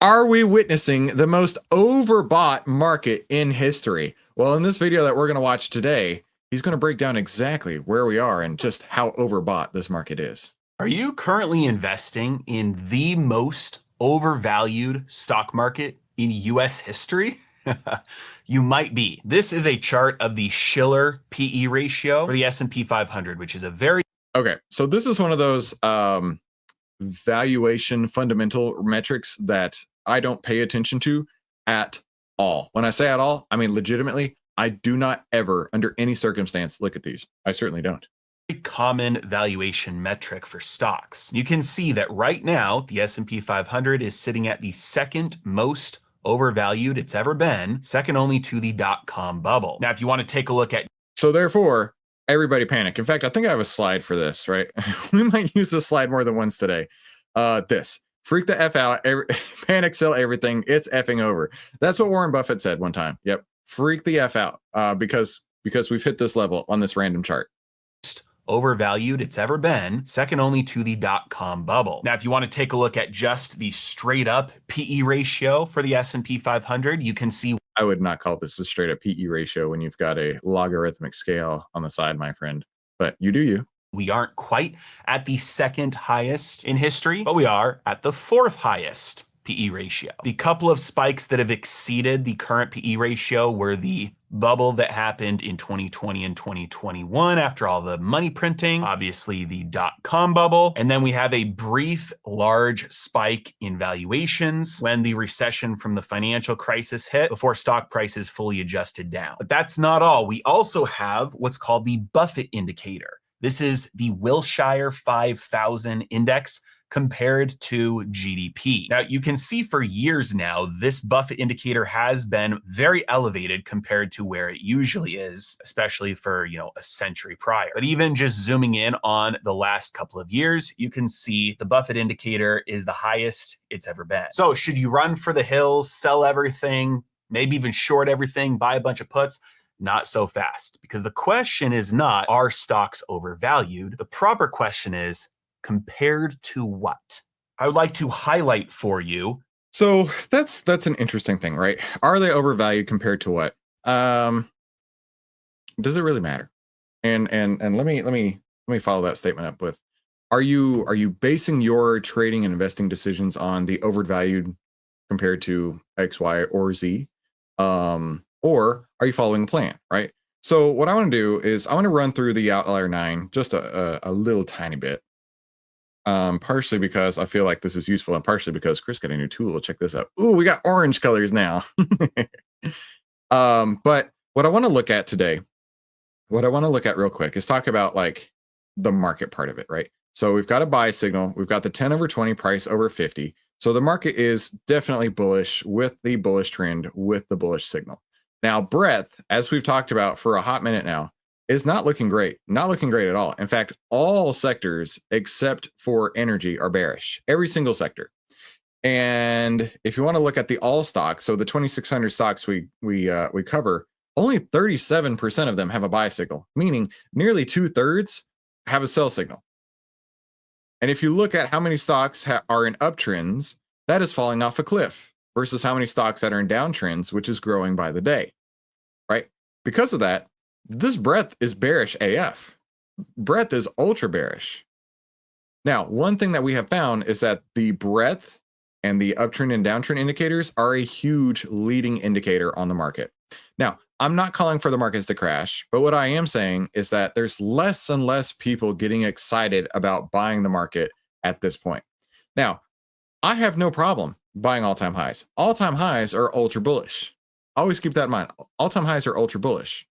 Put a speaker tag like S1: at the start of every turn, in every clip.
S1: Are we witnessing the most overbought market in history? Well, in this video that we're going to watch today, he's going to break down exactly where we are and just how overbought this market is.
S2: Are you currently investing in the most overvalued stock market in US history? You might be. This is a chart of the Shiller PE ratio for the S&P 500, which is a very...
S1: Okay, so this is one of those valuation fundamental metrics that I don't pay attention to at all. When I say at all, I mean legitimately, I do not ever, under any circumstance, look at these. I certainly don't.
S2: Common valuation metric for stocks. You can see that right now, the S&P 500 is sitting at the second most overvalued it's ever been, second only to the dot-com bubble. Now, if you want to take a look at...
S1: So therefore, everybody panic. In fact, I think I have a slide for this, right? We might use this slide more than once today. This. Freak the F out. Panic, sell everything. It's effing over. That's what Warren Buffett said one time. Yep. Freak the F out because we've hit this level on this random chart.
S2: Overvalued it's ever been, second only to the dot-com bubble. Now, if you want to take a look at just the straight up PE ratio for the S&P 500, you can see...
S1: I would not call this a straight up PE ratio when you've got a logarithmic scale on the side, my friend, but you do you.
S2: We aren't quite at the second highest in history, but we are at the fourth highest PE ratio. The couple of spikes that have exceeded the current PE ratio were the bubble that happened in 2020 and 2021 after all the money printing, obviously the dot-com bubble, and then we have a brief large spike in valuations when the recession from the financial crisis hit before stock prices fully adjusted down. But that's not all. We also have what's called the Buffett Indicator. This is the Wilshire 5000 index compared to GDP. Now, you can see for years now, this Buffett indicator has been very elevated compared to where it usually is, especially for, a century prior. But even just zooming in on the last couple of years, you can see the Buffett indicator is the highest it's ever been. So should you run for the hills, sell everything, maybe even short everything, buy a bunch of puts? Not so fast, because the question is not, are stocks overvalued? The proper question is, compared to what? I would like to highlight for you.
S1: So that's an interesting thing, right? Are they overvalued compared to what? Does it really matter? And let me follow that statement up with, are you basing your trading and investing decisions on the overvalued compared to X, Y, or Z? Or are you following a plan, right? So what I want to do is I want to run through the OVTLYR Nine just a little tiny bit. Partially because I feel like this is useful, and partially because Chris got a new tool. Check this out. Ooh, we got orange colors now. But what I want to look at today, what I want to look at real quick is talk about like the market part of it, right? So we've got a buy signal. We've got the 10/20 price over 50. So the market is definitely bullish with the bullish trend with the bullish signal. Now, breadth, as we've talked about for a hot minute now, is not looking great. Not looking great at all. In fact, all sectors except for energy are bearish. Every single sector. And if you want to look at the all stocks, so the 2,600 stocks we cover, only 37% of them have a buy signal, meaning nearly 2/3 have a sell signal. And if you look at how many stocks are in uptrends, that is falling off a cliff versus how many stocks that are in downtrends, which is growing by the day, right? Because of that, this breadth is bearish AF. Breadth is ultra bearish. Now, one thing that we have found is that the breadth and the uptrend and downtrend indicators are a huge leading indicator on the market. Now, I'm not calling for the markets to crash, but what I am saying is that there's less and less people getting excited about buying the market at this point. Now, I have no problem buying all-time highs. All-time highs are ultra bullish. Always keep that in mind. All-time highs are ultra bullish.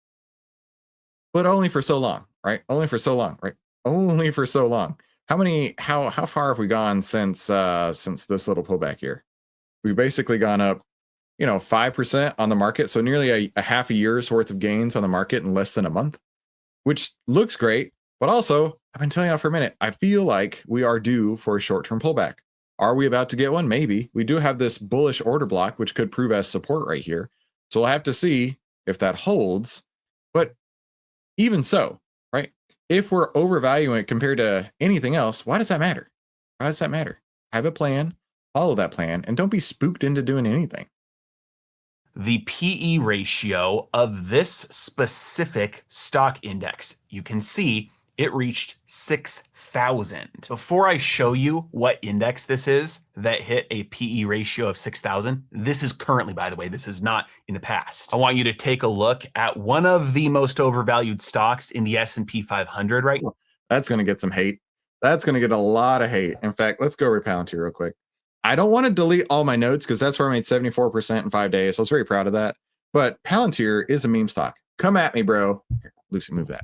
S1: But only for so long, right? Only for so long, right? Only for so long. How far have we gone since this little pullback here? We've basically gone up, 5% on the market. So nearly a half a year's worth of gains on the market in less than a month, which looks great. But also, I've been telling you for a minute, I feel like we are due for a short-term pullback. Are we about to get one? Maybe. We do have this bullish order block, which could prove as support right here. So we'll have to see if that holds. But even so, right? If we're overvaluing it compared to anything else, why does that matter? Why does that matter? Have a plan, follow that plan and don't be spooked into doing anything.
S2: The PE ratio of this specific stock index, you can see it reached 6,000. Before I show you what index this is that hit a PE ratio of 6,000, this is currently, by the way, this is not in the past. I want you to take a look at one of the most overvalued stocks in the S&P 500 right now.
S1: That's going to get some hate. That's going to get a lot of hate. In fact, let's go over Palantir real quick. I don't want to delete all my notes because that's where I made 74% in 5 days. So I was very proud of that. But Palantir is a meme stock. Come at me, bro. Here, Lucy, move that.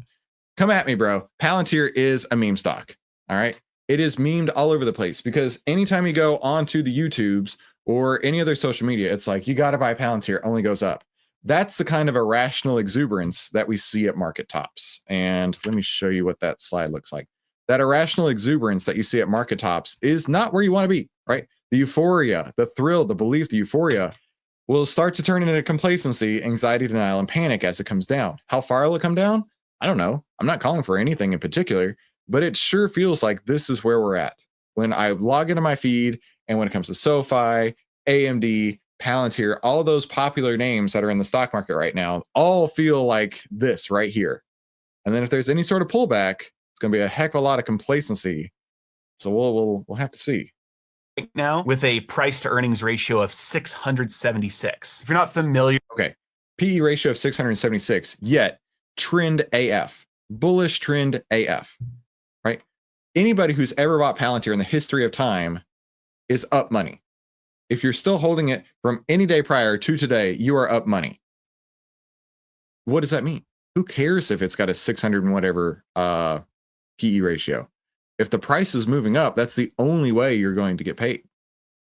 S1: Come at me, bro. Palantir is a meme stock. All right. It is memed all over the place because anytime you go onto the YouTubes or any other social media, it's like, you got to buy Palantir, only goes up. That's the kind of irrational exuberance that we see at market tops. And let me show you what that slide looks like. That irrational exuberance that you see at market tops is not where you want to be, right? The euphoria, the thrill, the belief, the euphoria will start to turn into complacency, anxiety, denial, and panic as it comes down. How far will it come down? I don't know. I'm not calling for anything in particular, but it sure feels like this is where we're at. When I log into my feed, and when it comes to SoFi, AMD, Palantir, all those popular names that are in the stock market right now, all feel like this right here. And then if there's any sort of pullback, it's going to be a heck of a lot of complacency. So we'll have to see.
S2: Right now, with a price to earnings ratio of 676. If you're not familiar,
S1: okay, PE ratio of 676, yet trend AF, bullish trend AF, right? Anybody who's ever bought Palantir in the history of time is up money. If you're still holding it from any day prior to today, you are up money. What does that mean? Who cares if it's got a 600 and whatever PE ratio? If the price is moving up, that's the only way you're going to get paid,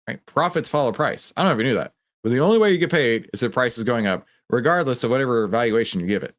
S1: right? Profits follow price. I don't know if you knew that, but the only way you get paid is if price is going up, regardless of whatever valuation you give it.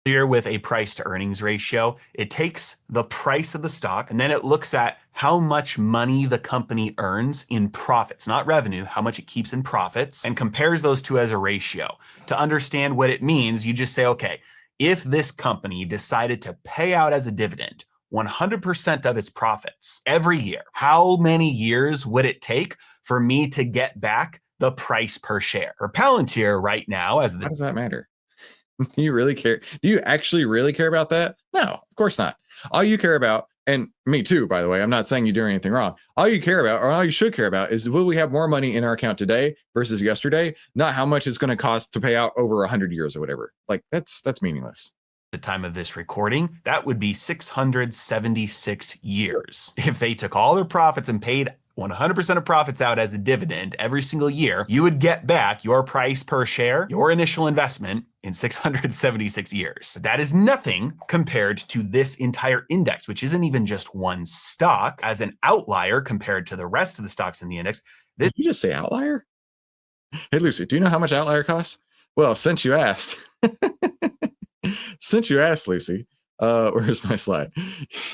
S2: Here with a price to earnings ratio, it takes the price of the stock and then it looks at how much money the company earns in profits, not revenue, how much it keeps in profits, and compares those two as a ratio. To understand what it means, you just say, okay, if this company decided to pay out as a dividend 100% of its profits every year, how many years would it take for me to get back the price per share? For Palantir right now, how
S1: does that matter? Do you really care? Do you actually really care about that? No, of course not. All you care about, and me too, by the way, I'm not saying you're doing anything wrong. All you care about, or all you should care about, is will we have more money in our account today versus yesterday? Not how much it's going to cost to pay out over 100 years or whatever. Like that's meaningless.
S2: The time of this recording, that would be 676 years. If they took all their profits and paid 100% of profits out as a dividend every single year, you would get back your price per share, your initial investment, in 676 years. That is nothing compared to this entire index, which isn't even just one stock. As an outlier compared to the rest of the stocks in the index.
S1: Did you just say outlier? Hey, Lucy, do you know how much outlier costs? Well, since you asked, Lucy, where's my slide?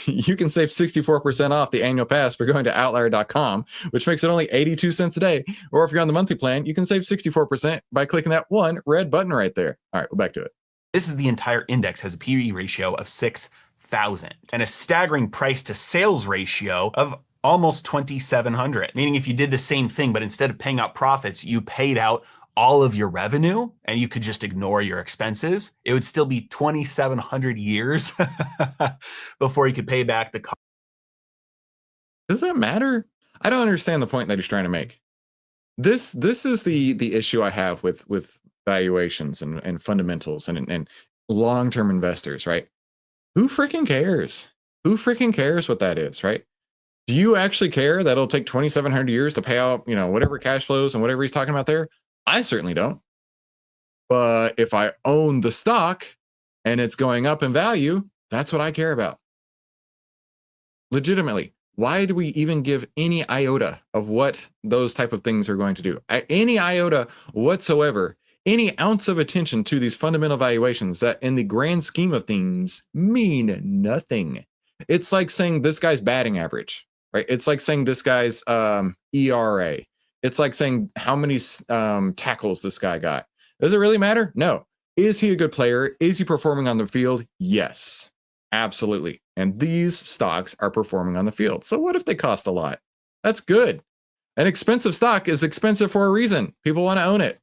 S1: You can save 64% off the annual pass by going to OVTLYR.com, which makes it only 82 cents a day. Or if you're on the monthly plan, you can save 64% by clicking that one red button right there. All right, we're back to it.
S2: This is the entire index, has a PE ratio of 6,000 and a staggering price to sales ratio of almost 2,700. Meaning if you did the same thing, but instead of paying out profits, you paid out all of your revenue and you could just ignore your expenses, it would still be 2,700 years before you could pay back the cost.
S1: Does that matter? I don't understand the point that he's trying to make. This is the issue I have with valuations and fundamentals and long-term investors, right? Who freaking cares? Who freaking cares what that is, right? Do you actually care that it'll take 2,700 years to pay out, whatever cash flows and whatever he's talking about there? I certainly don't. But if I own the stock and it's going up in value, that's what I care about. Legitimately, why do we even give any iota of what those type of things are going to do? Any iota whatsoever, any ounce of attention to these fundamental valuations that in the grand scheme of things mean nothing. It's like saying this guy's batting average, right? It's like saying this guy's ERA. It's like saying how many tackles this guy got. Does it really matter? No. Is he a good player? Is he performing on the field? Yes, absolutely. And these stocks are performing on the field. So what if they cost a lot? That's good. An expensive stock is expensive for a reason. People want to own it.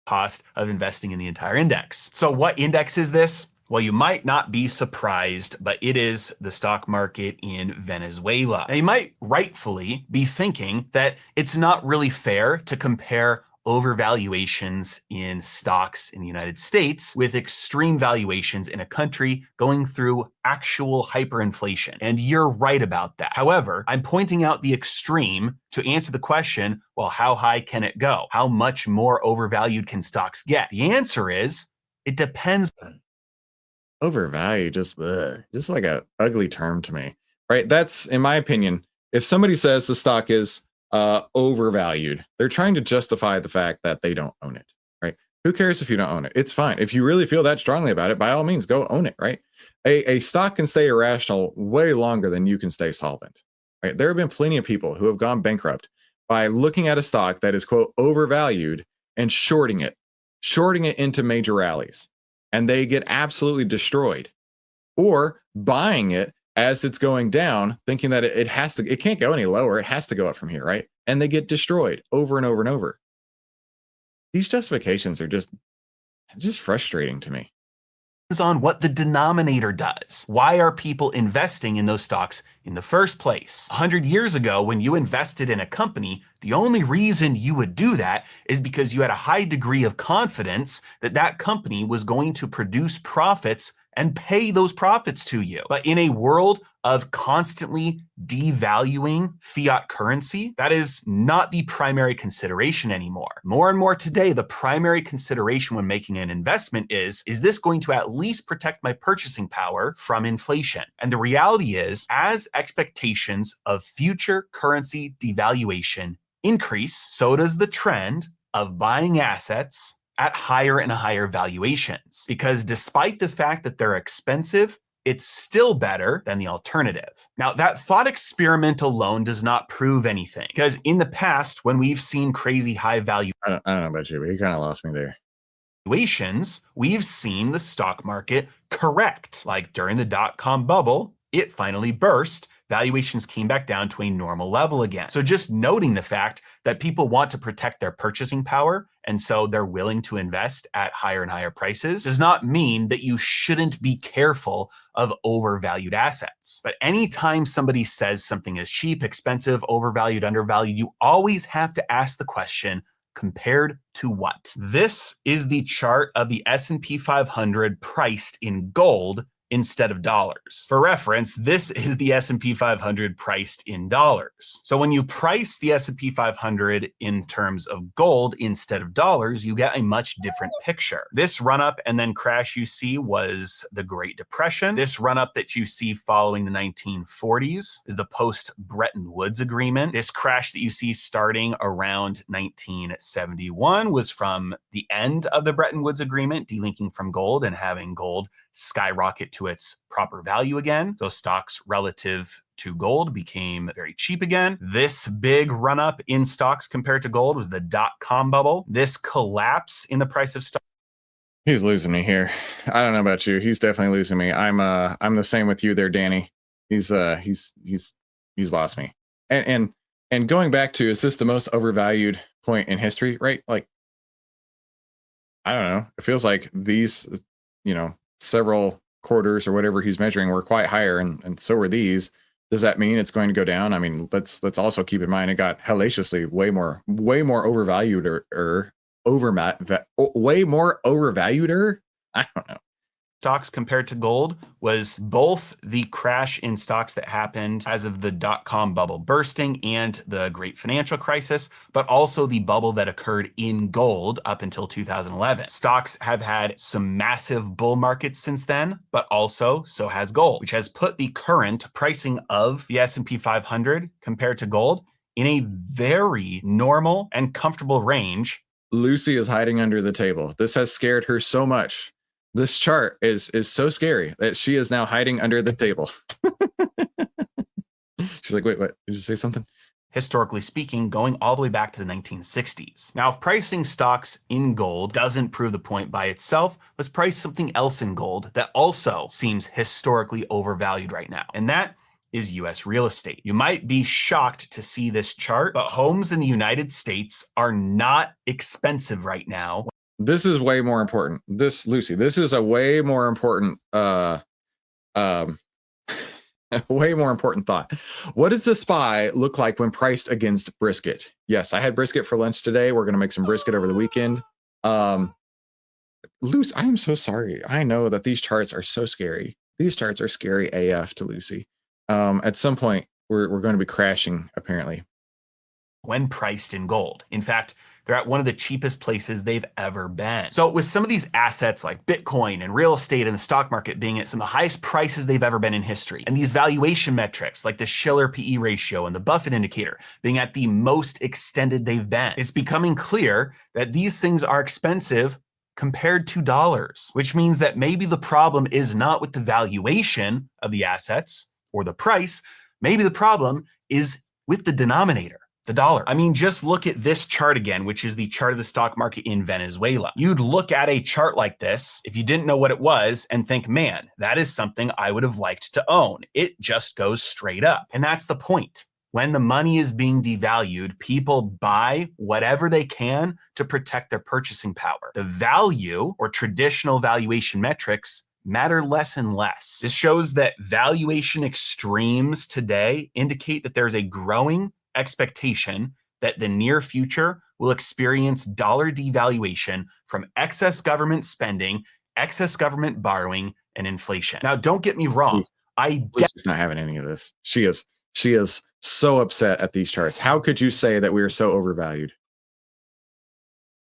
S2: Cost of investing in the entire index. So what index is this? Well, you might not be surprised, but it is the stock market in Venezuela. Now, you might rightfully be thinking that it's not really fair to compare overvaluations in stocks in the United States with extreme valuations in a country going through actual hyperinflation. And you're right about that. However, I'm pointing out the extreme to answer the question, well, how high can it go? How much more overvalued can stocks get? The answer is, it depends.
S1: Overvalued, just like a ugly term to me, right? That's, in my opinion, if somebody says the stock is overvalued, they're trying to justify the fact that they don't own it, right? Who cares if you don't own it? It's fine. If you really feel that strongly about it, by all means, go own it, right? A stock can stay irrational way longer than you can stay solvent, right? There have been plenty of people who have gone bankrupt by looking at a stock that is, quote, overvalued and shorting it into major rallies, and they get absolutely destroyed, or buying it as it's going down, thinking that it can't go any lower. It has to go up from here, right? And they get destroyed over and over and over. These justifications are just frustrating to me.
S2: On what the denominator does. Why are people investing in those stocks in the first place? 100 years ago, when you invested in a company, the only reason you would do that is because you had a high degree of confidence that that company was going to produce profits and pay those profits to you. But in a world of constantly devaluing fiat currency, that is not the primary consideration anymore. More and more today, the primary consideration when making an investment is this going to at least protect my purchasing power from inflation? And the reality is, as expectations of future currency devaluation increase, so does the trend of buying assets at higher and higher valuations. Because despite the fact that they're expensive, it's still better than the alternative. Now, that thought experiment alone does not prove anything, because in the past, when we've seen crazy high value
S1: I don't know about you, but you kind of lost me there.
S2: valuations, we've seen the stock market correct. Like during the dot-com bubble, it finally burst. Valuations came back down to a normal level again. So just noting the fact that people want to protect their purchasing power, and so they're willing to invest at higher and higher prices, does not mean that you shouldn't be careful of overvalued assets. But anytime somebody says something is cheap, expensive, overvalued, undervalued, you always have to ask the question, compared to what? This is the chart of the S&P 500 priced in gold instead of dollars. For reference, this is the S&P 500 priced in dollars. So when you price the S&P 500 in terms of gold instead of dollars, you get a much different picture. This run up and then crash you see was the Great Depression. This run up that you see following the 1940s is the post-Bretton Woods Agreement. This crash that you see starting around 1971 was from the end of the Bretton Woods Agreement, delinking from gold and having gold skyrocket to its proper value again. So stocks relative to gold became very cheap again. This big run up in stocks compared to gold was the dot-com bubble. This collapse in the price of stocks.
S1: He's losing me here. I don't know about you. He's definitely losing me. I'm the same with you there, Danny. He's lost me. And going back to, is this the most overvalued point in history, right? Like, I don't know. It feels like these, several quarters or whatever he's measuring were quite higher, and so were these. Does that mean it's going to go down? I mean, let's also keep in mind it got hellaciously way more overvalued or way more overvalued. I don't know.
S2: Stocks compared to gold was both the crash in stocks that happened as of the dot-com bubble bursting and the great financial crisis, but also the bubble that occurred in gold up until 2011. Stocks have had some massive bull markets since then, but also so has gold, which has put the current pricing of the S&P 500 compared to gold in a very normal and comfortable range.
S1: Lucy is hiding under the table. This has scared her so much. This chart is so scary that she is now hiding under the table. She's like, wait, what? Did you say something?
S2: Historically speaking, going all the way back to the 1960s. Now, if pricing stocks in gold doesn't prove the point by itself, let's price something else in gold that also seems historically overvalued right now. And that is US real estate. You might be shocked to see this chart, but homes in the United States are not expensive right now.
S1: This is way more important. Lucy, this is a way more important way more important thought. What does the SPY look like when priced against brisket? Yes, I had brisket for lunch today. We're going to make some brisket over the weekend. Lucy, I am so sorry. I know that these charts are so scary. These charts are scary AF to Lucy. At some point, we're going to be crashing, apparently.
S2: When priced in gold. In fact, they're at one of the cheapest places they've ever been. So with some of these assets like Bitcoin and real estate and the stock market being at some of the highest prices they've ever been in history, and these valuation metrics like the Shiller PE ratio and the Buffett Indicator being at the most extended they've been, it's becoming clear that these things are expensive compared to dollars, which means that maybe the problem is not with the valuation of the assets or the price. Maybe the problem is with the denominator, the dollar. I mean, just look at this chart again, which is the chart of the stock market in Venezuela. You'd look at a chart like this if you didn't know what it was and think, man, that is something I would have liked to own. It just goes straight up. And that's the point. When the money is being devalued, people buy whatever they can to protect their purchasing power. The value or traditional valuation metrics matter less and less. This shows that valuation extremes today indicate that there's a growing expectation that the near future will experience dollar devaluation from excess government spending, excess government borrowing, and inflation. Now, don't get me wrong.
S1: She's not having any of this. She is so upset at these charts. How could you say that we are so overvalued?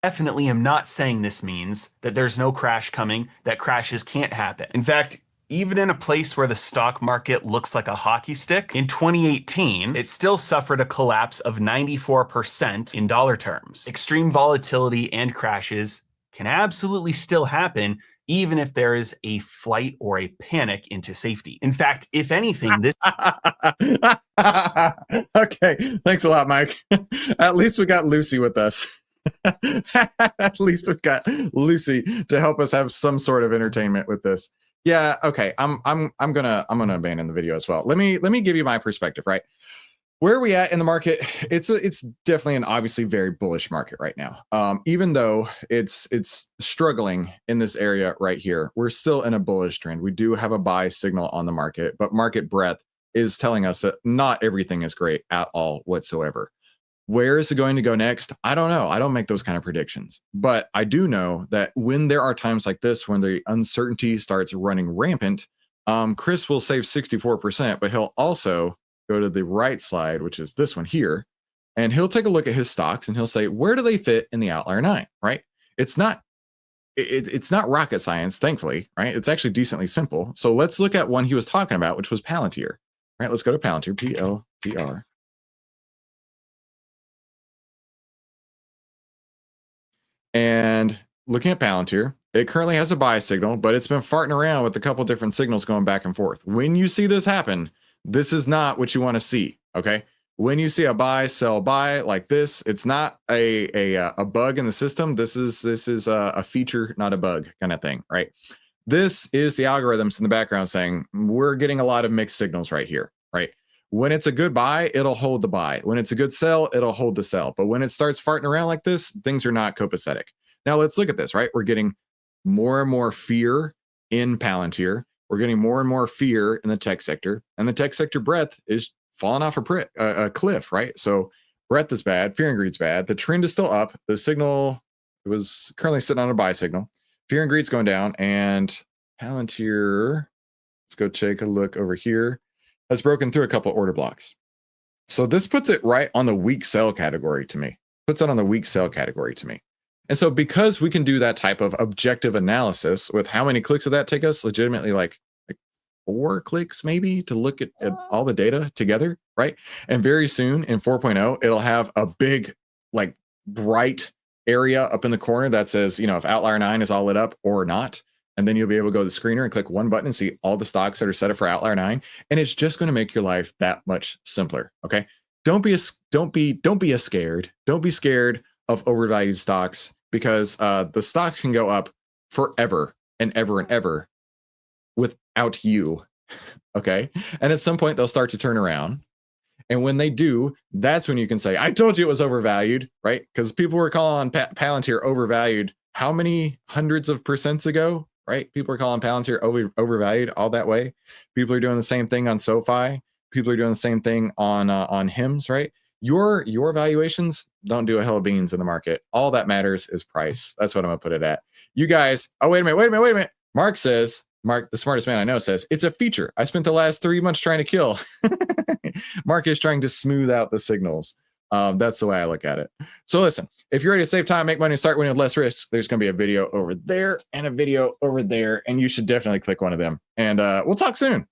S2: Definitely am not saying this means that there's no crash coming, that crashes can't happen. In fact, even in a place where the stock market looks like a hockey stick, in 2018, it still suffered a collapse of 94% in dollar terms. Extreme volatility and crashes can absolutely still happen, even if there is a flight or a panic into safety. In fact, if anything, this...
S1: Okay, thanks a lot, Mike. At least we got Lucy with us. At least we've got Lucy to help us have some sort of entertainment with this. Yeah, okay. I'm gonna abandon the video as well. Let me give you my perspective, right? Where are we at in the market? It's definitely an obviously very bullish market right now. Even though it's struggling in this area right here, we're still in a bullish trend. We do have a buy signal on the market, but market breadth is telling us that not everything is great at all whatsoever. Where is it going to go next? I don't know. I don't make those kind of predictions, but I do know that when there are times like this, when the uncertainty starts running rampant, Chris will save 64%, but he'll also go to the right slide, which is this one here, and he'll take a look at his stocks and he'll say, where do they fit in the OVTLYR 9, right? It's not rocket science, thankfully, right? It's actually decently simple. So let's look at one he was talking about, which was Palantir, right? Let's go to Palantir, PLTR. And looking at Palantir, it currently has a buy signal, but it's been farting around with a couple different signals going back and forth. When you see this happen, this is not what you want to see, okay? When you see a buy, sell, buy like this, it's not a bug in the system. This is a feature, not a bug kind of thing, right? This is the algorithms in the background saying we're getting a lot of mixed signals right here, right? When it's a good buy, it'll hold the buy. When it's a good sell, it'll hold the sell. But when it starts farting around like this, things are not copacetic. Now let's look at this, right? We're getting more and more fear in Palantir. We're getting more and more fear in the tech sector. And the tech sector breadth is falling off a cliff, right? So breadth is bad. Fear and greed's bad. The trend is still up. The signal, it was currently sitting on a buy signal. Fear and greed's going down. And Palantir, let's go take a look over here, has broken through a couple order blocks. So this puts it right on the weak sell category to me. Puts it on the weak sell category to me. And so because we can do that type of objective analysis with how many clicks would that take us? Legitimately like 4 clicks maybe to look at all the data together, right? And very soon in 4.0, it'll have a big, like bright area up in the corner that says, you know, if OVTLYR 9 is all lit up or not. And then you'll be able to go to the screener and click one button and see all the stocks that are set up for OVTLYR 9. And it's just going to make your life that much simpler. Okay. Don't be scared. Don't be scared of overvalued stocks, because the stocks can go up forever and ever and ever without you Okay. And at some point, they'll start to turn around. And when they do, that's when you can say, I told you it was overvalued, right? Because people were calling Palantir overvalued how many hundreds of percents ago, right? People are calling Palantir overvalued all that way. People are doing the same thing on SoFi. People are doing the same thing on HIMS, right? Your valuations don't do a hell of beans in the market. All that matters is price. That's what I'm gonna put it at. You guys, oh, wait a minute. Mark, the smartest man I know, says, it's a feature I spent the last 3 months trying to kill. Mark is trying to smooth out the signals. That's the way I look at it. So listen, if you're ready to save time, make money, and start winning with less risk, there's going to be a video over there and a video over there, and you should definitely click one of them. And we'll talk soon.